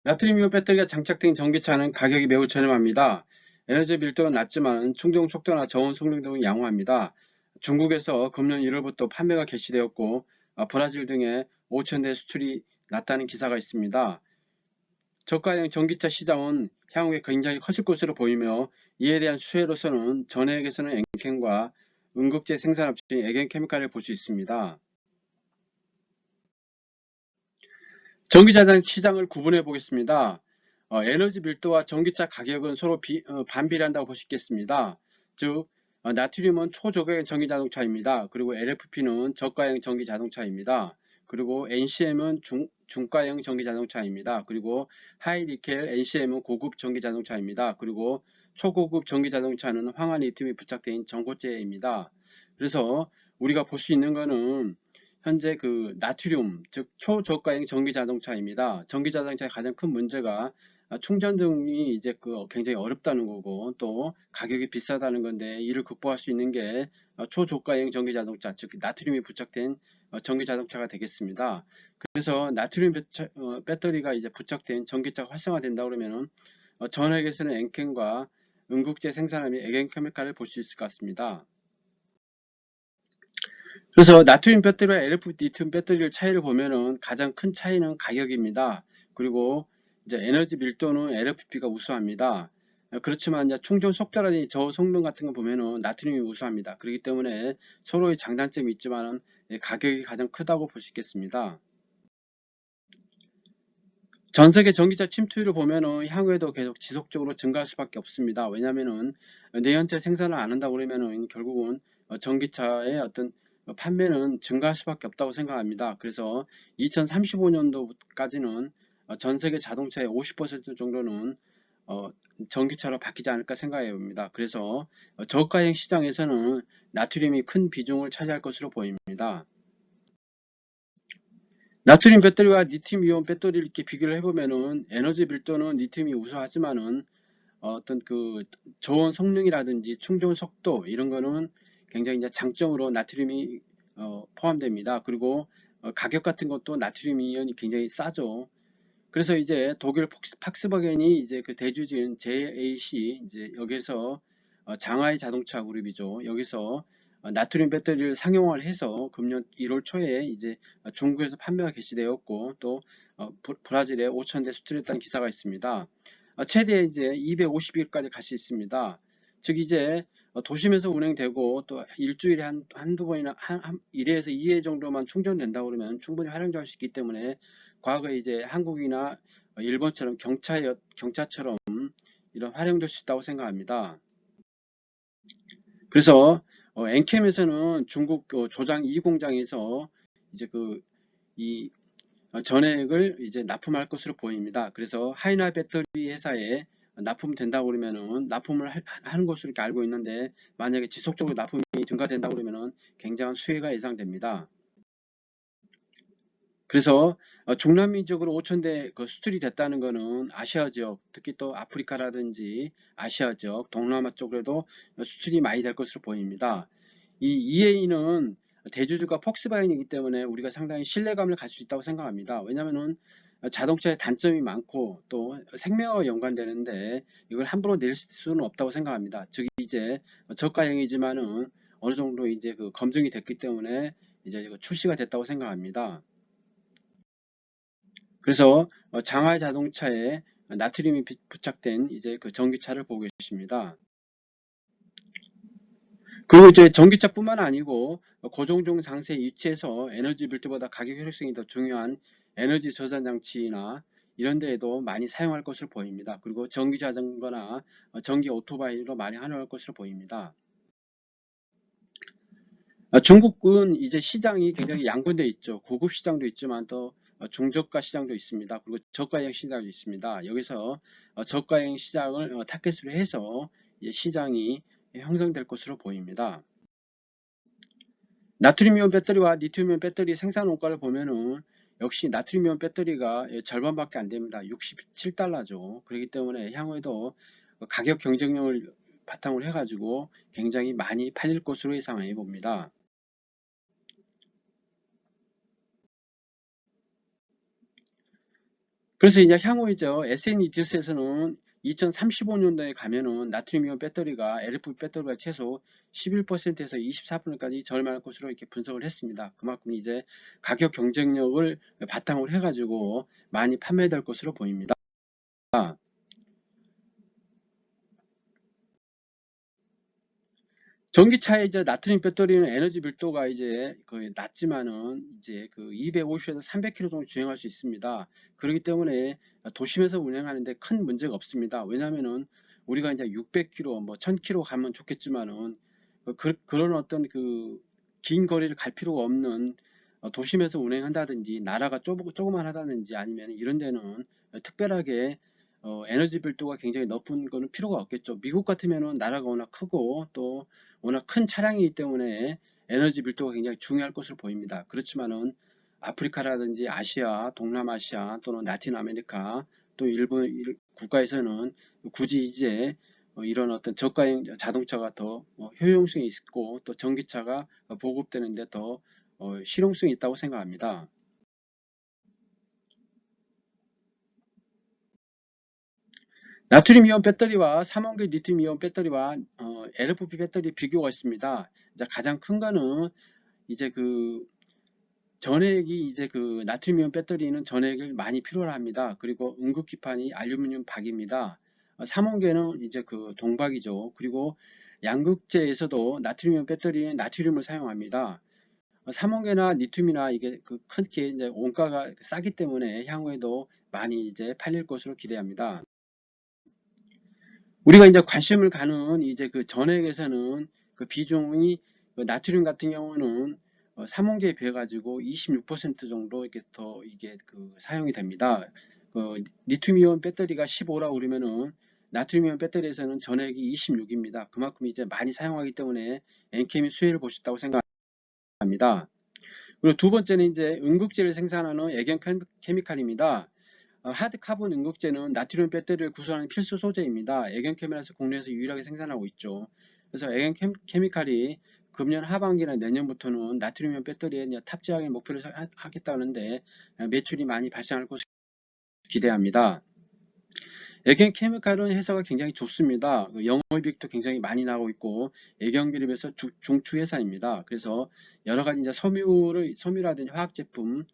나트륨이온 배터리가 장착된 전기차는 가격이 매우 저렴합니다. 에너지 밀도는 낮지만 충동 속도나 저온 속력 등은 양호합니다. 중국에서 금년 1월부터 판매가 개시되었고 브라질 등에 5,000대 수출이 났다는 기사가 있습니다. 저가형 전기차 시장은 향후에 굉장히 커질 것으로 보이며 이에 대한 수혜로서는 전해액에서는 엔캠과 응급제 생산업체인 에겐케미칼을 볼 수 있습니다. 전기자동 시장을 구분해 보겠습니다. 에너지 밀도와 전기차 가격은 서로 반비례한다고 볼 수 있겠습니다. 즉 나트륨은 초저가형 전기자동차입니다. 그리고 LFP는 저가형 전기자동차입니다. 그리고 NCM은 중가형 전기자동차입니다. 그리고 하이니켈 NCM은 고급 전기자동차입니다. 그리고 초고급 전기자동차는 황화 리튬이 부착된 전고체입니다. 그래서 우리가 볼 수 있는 것은 현재 그 나트륨, 즉 초저가형 전기자동차입니다. 전기자동차의 가장 큰 문제가 충전 등이 이제 굉장히 어렵다는 거고 또 가격이 비싸다는 건데 이를 극복할 수 있는 게 초저가형 전기자동차, 즉 나트륨이 부착된 전기자동차가 되겠습니다. 그래서 나트륨 배터리가 이제 부착된 전기차가 활성화된다 그러면은 전액에서는 엔캠과 응급제 생산업인 에겐케미칼을 볼 수 있을 것 같습니다. 그래서 나트륨 배터리와 LFP 리튬 배터리의 차이를 보면은 가장 큰 차이는 가격입니다. 그리고 이제 에너지 밀도는 LFP가 우수합니다. 그렇지만 이제 충전 속도라든지 저온 성능 같은 거 보면은 나트륨이 우수합니다. 그렇기 때문에 서로의 장단점이 있지만은 가격이 가장 크다고 볼 수 있겠습니다. 전 세계 전기차 침투율을 보면은 향후에도 계속 지속적으로 증가할 수밖에 없습니다. 왜냐하면은 내연체 생산을 안 한다고 그러면은 결국은 전기차의 어떤 판매는 증가할 수밖에 없다고 생각합니다. 그래서 2035년도까지는 전 세계 자동차의 50% 정도는 전기차로 바뀌지 않을까 생각해 봅니다. 그래서 저가형 시장에서는 나트륨이 큰 비중을 차지할 것으로 보입니다. 나트륨 배터리와 리튬 이온 배터리를 이렇게 비교를 해보면은 에너지 밀도는 리튬이 우수하지만은 어떤 그 저온 성능이라든지 충전 속도 이런 거는 굉장히 이제 장점으로 나트륨이 포함됩니다. 그리고 가격 같은 것도 나트륨 이온이 굉장히 싸죠. 그래서 이제 독일 팍스바겐이 이제 그 대주주인 JAC 이제 여기서 장하이 자동차 그룹이죠. 여기서 나트륨 배터리를 상용화를 해서 금년 1월 초에 이제 중국에서 판매가 개시되었고 또 브라질에 5,000대 수출했다는 기사가 있습니다. 최대 이제 250일까지 갈 수 있습니다. 즉 이제 도심에서 운행되고 또 일주일에 한두 번이나 1회에서 2회 정도만 충전된다 그러면 충분히 활용할 수 있기 때문에 과거에 이제 한국이나 일본처럼 경차처럼 이런 활용될 수 있다고 생각합니다. 그래서 엔캠에서는 중국 조장 2공장에서 이제 이 전액을 이제 납품할 것으로 보입니다. 그래서 하이나 배터리 회사에 납품된다고 그러면은 납품을 하는 것으로 이렇게 알고 있는데 만약에 지속적으로 납품이 증가된다고 그러면은 굉장한 수혜가 예상됩니다. 그래서 중남미적으로 5,000대 수출이 됐다는 것은 아시아 지역, 특히 또 아프리카라든지 아시아 지역, 동남아 쪽으로도 수출이 많이 될 것으로 보입니다. 이 EA는 대주주가 폭스바겐이기 때문에 우리가 상당히 신뢰감을 가질 수 있다고 생각합니다. 왜냐하면 자동차에 단점이 많고 또 생명과 연관되는데 이걸 함부로 낼 수는 없다고 생각합니다. 즉 이제 저가형이지만은 어느 정도 이제 검증이 됐기 때문에 이제 출시가 됐다고 생각합니다. 그래서 장하이 자동차에 나트륨이 부착된 이제 전기차를 보고 계십니다. 그리고 이제 전기차뿐만 아니고 고종종 상세에 위치해서 에너지 밀도보다 가격 효율성이 더 중요한 에너지 저장 장치나 이런 데에도 많이 사용할 것으로 보입니다. 그리고 전기 자전거나 전기 오토바이로 많이 활용할 것으로 보입니다. 중국은 이제 시장이 굉장히 양분되어 있죠. 고급 시장도 있지만 또 중저가 시장도 있습니다. 그리고 저가형 시장도 있습니다. 여기서 저가형 시장을 타겟으로 해서 시장이 형성될 것으로 보입니다. 나트륨이온 배터리와 리튬이온 배터리 생산 원가를 보면은 역시 나트륨이온 배터리가 절반밖에 안 됩니다. 67달러죠. 그렇기 때문에 향후에도 가격 경쟁력을 바탕으로 해가지고 굉장히 많이 팔릴 것으로 예상해 봅니다. 그래서 이제 향후 이제 SNEDS에서는 2035년도에 가면은 나트륨이온 배터리가 LFP 배터리가 최소 11%에서 24%까지 저렴할 것으로 이렇게 분석을 했습니다. 그만큼 이제 가격 경쟁력을 바탕으로 해가지고 많이 판매될 것으로 보입니다. 전기차의 이제 나트륨 배터리는 에너지 밀도가 이제 거의 낮지만은 이제 그 250에서 300km 정도 주행할 수 있습니다. 그렇기 때문에 도심에서 운행하는데 큰 문제가 없습니다. 왜냐하면은 우리가 이제 600km, 뭐 1000km 가면 좋겠지만은 그런 어떤 그 긴 거리를 갈 필요가 없는 도심에서 운행한다든지 나라가 조그만하다든지 아니면 이런 데는 특별하게 에너지 밀도가 굉장히 높은 거는 필요가 없겠죠. 미국 같으면은 나라가 워낙 크고 또 워낙 큰 차량이기 때문에 에너지 밀도가 굉장히 중요할 것으로 보입니다. 그렇지만은 아프리카라든지 아시아, 동남아시아 또는 라틴 아메리카 또 일부 국가에서는 굳이 이제 이런 어떤 저가형 자동차가 더 효용성이 있고 또 전기차가 보급되는데 더 실용성이 있다고 생각합니다. 나트륨 이온 배터리와 삼원계 리튬 이온 배터리와 LFP 배터리 비교가 있습니다. 이제 가장 큰 거는 이제 그 전해액이 이제 그 나트륨 이온 배터리는 전해액을 많이 필요로 합니다. 그리고 응급기판이 알루미늄 박입니다. 삼원계는 이제 그 동박이죠. 그리고 양극재에서도 나트륨 이온 배터리는 나트륨을 사용합니다. 삼원계나 리튬이나 이게 그 크게 이제 원가가 싸기 때문에 향후에도 많이 이제 팔릴 것으로 기대합니다. 우리가 이제 관심을 가는 이제 그 전액에서는 그 비중이 그 나트륨 같은 경우는 3원계에 비해 가지고 26% 정도 이렇게 더 이게 그 사용이 됩니다. 리튬이온 배터리가 15라고 그러면은 나트륨이온 배터리에서는 전액이 26입니다. 그만큼 이제 많이 사용하기 때문에 엔캠이 수혜를 보셨다고 생각합니다. 그리고 두 번째는 이제 응급제를 생산하는 애견 케미칼입니다. 하드 카본 응급제는 나트륨 배터리를 구성하는 필수 소재입니다. 애견케미칼에서 국내에서 유일하게 생산하고 있죠. 그래서 애견케미칼이 금년 하반기나 내년부터는 나트륨 배터리에 탑재하기 목표를 하겠다는데 매출이 많이 발생할 것으로 기대합니다. 애견케미칼은 회사가 굉장히 좋습니다. 영업이익도 굉장히 많이 나오고 있고 애견기업에서 중추 회사입니다. 그래서 여러 가지 이제 섬유라든지 화학 제품,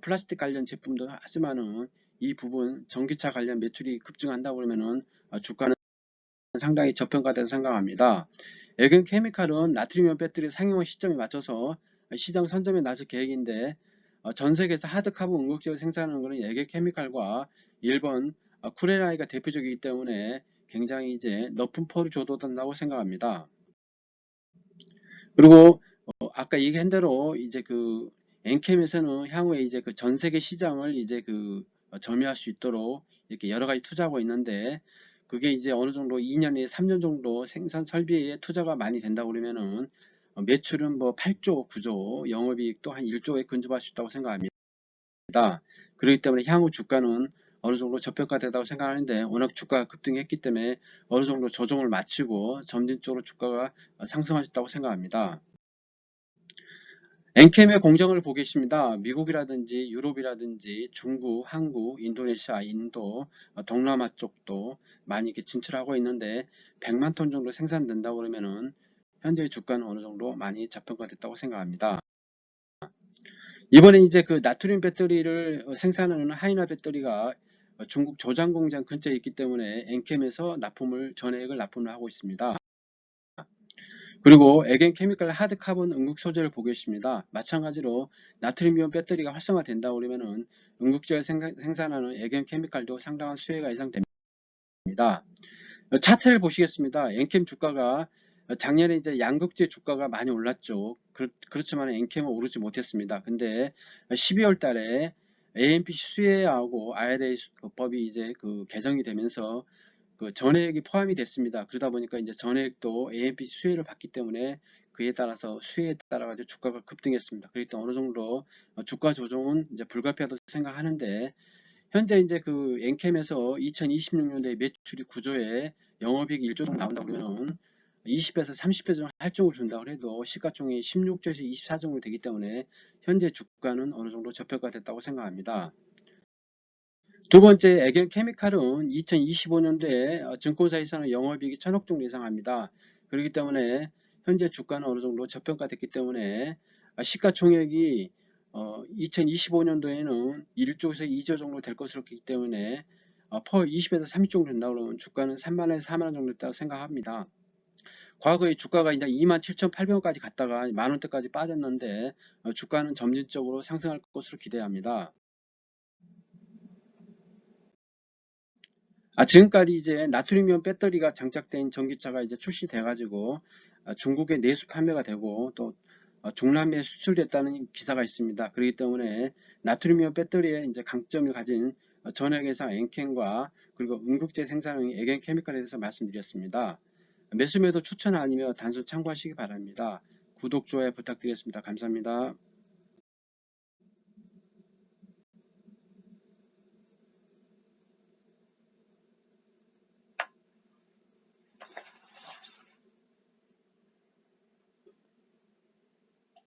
플라스틱 관련 제품도 하지만은 이 부분 전기차 관련 매출이 급증한다고 그러면은 주가는 상당히 저평가돼서 생각합니다. 애견케미칼은 나트륨이온 배터리 상용화 시점에 맞춰서 시장 선점에 나설 계획인데 전 세계에서 하드카본 응급제를 생산하는 것은 애견케미칼과 일본 쿠레나이가 대표적이기 때문에 굉장히 이제 높은 포를 줘도 된다고 생각합니다. 그리고 아까 얘기한 대로 이제 그 엔캠에서는 향후에 이제 그 전 세계 시장을 이제 그 점유할 수 있도록 이렇게 여러 가지 투자하고 있는데 그게 이제 어느 정도 2년에 3년 정도 생산 설비에 투자가 많이 된다고 그러면은 매출은 뭐 8조, 9조, 영업이익도 한 1조에 근접할 수 있다고 생각합니다. 그렇기 때문에 향후 주가는 어느 정도 저평가되다고 생각하는데 워낙 주가가 급등했기 때문에 어느 정도 조정을 마치고 점진적으로 주가가 상승할 수 있다고 생각합니다. 엔캠의 공장을 보겠습니다. 미국이라든지 유럽이라든지 중국, 한국, 인도네시아, 인도, 동남아 쪽도 많이 이렇게 진출하고 있는데 100만 톤 정도 생산된다고 그러면은 현재 주가는 어느 정도 많이 저평가됐다고 생각합니다. 이번에 이제 그 나트륨 배터리를 생산하는 하이나 배터리가 중국 조장 공장 근처에 있기 때문에 엔캠에서 전해액을 납품을 하고 있습니다. 그리고 에겐 케미컬 하드 카본 응급 소재를 보겠습니다. 마찬가지로 나트륨이온 배터리가 활성화된다 그러면은 응급제를 생산하는 에겐 케미칼도 상당한 수혜가 예상됩니다. 차트를 보시겠습니다. 엔캠 주가가 작년에 이제 양극재 주가가 많이 올랐죠. 그렇지만 엔캠은 오르지 못했습니다. 근데 12월 달에 AMPC 수혜하고 IRA 법이 이제 그 개정이 되면서 그 전액이 포함이 됐습니다. 그러다 보니까 이제 전액도 AMPC 수혜를 받기 때문에 그에 따라서 수혜에 따라 가지고 주가가 급등했습니다. 그러니까 어느 정도 주가 조정은 이제 불가피하다고 생각하는데 현재 이제 그 엔캠에서 2026년도에 매출이 9조에 영업이익이 1조 정도 나온다 그러면 20에서 30배 정도 할증을 준다 그래도 시가총액이 16조에서 24조 정도 되기 때문에 현재 주가는 어느 정도 저평가됐다고 생각합니다. 두 번째, 애견 케미칼은 2025년도에 증권사에서는 영업이익이 1,000억 정도 예상합니다. 그렇기 때문에 현재 주가는 어느 정도 저평가됐기 때문에 시가총액이 2025년도에는 1조에서 2조 정도 될 것으로 보기 때문에 퍼 20에서 30 정도 된다고 그러면 주가는 3만원에서 4만원 정도 됐다고 생각합니다. 과거에 주가가 이제 27,800원까지 갔다가 만원대까지 빠졌는데 주가는 점진적으로 상승할 것으로 기대합니다. 지금까지 이제 나트륨이온 배터리가 장착된 전기차가 이제 출시돼가지고 중국에 내수 판매가 되고 또 중남미에 수출됐다는 기사가 있습니다. 그렇기 때문에 나트륨이온 배터리의 이제 강점을 가진 전액회사 엔켄과 그리고 응급제 생산형 애견 케미칼에 대해서 말씀드렸습니다. 매수 매도 추천 아니며 단순 참고하시기 바랍니다. 구독, 좋아요 부탁드리겠습니다. 감사합니다.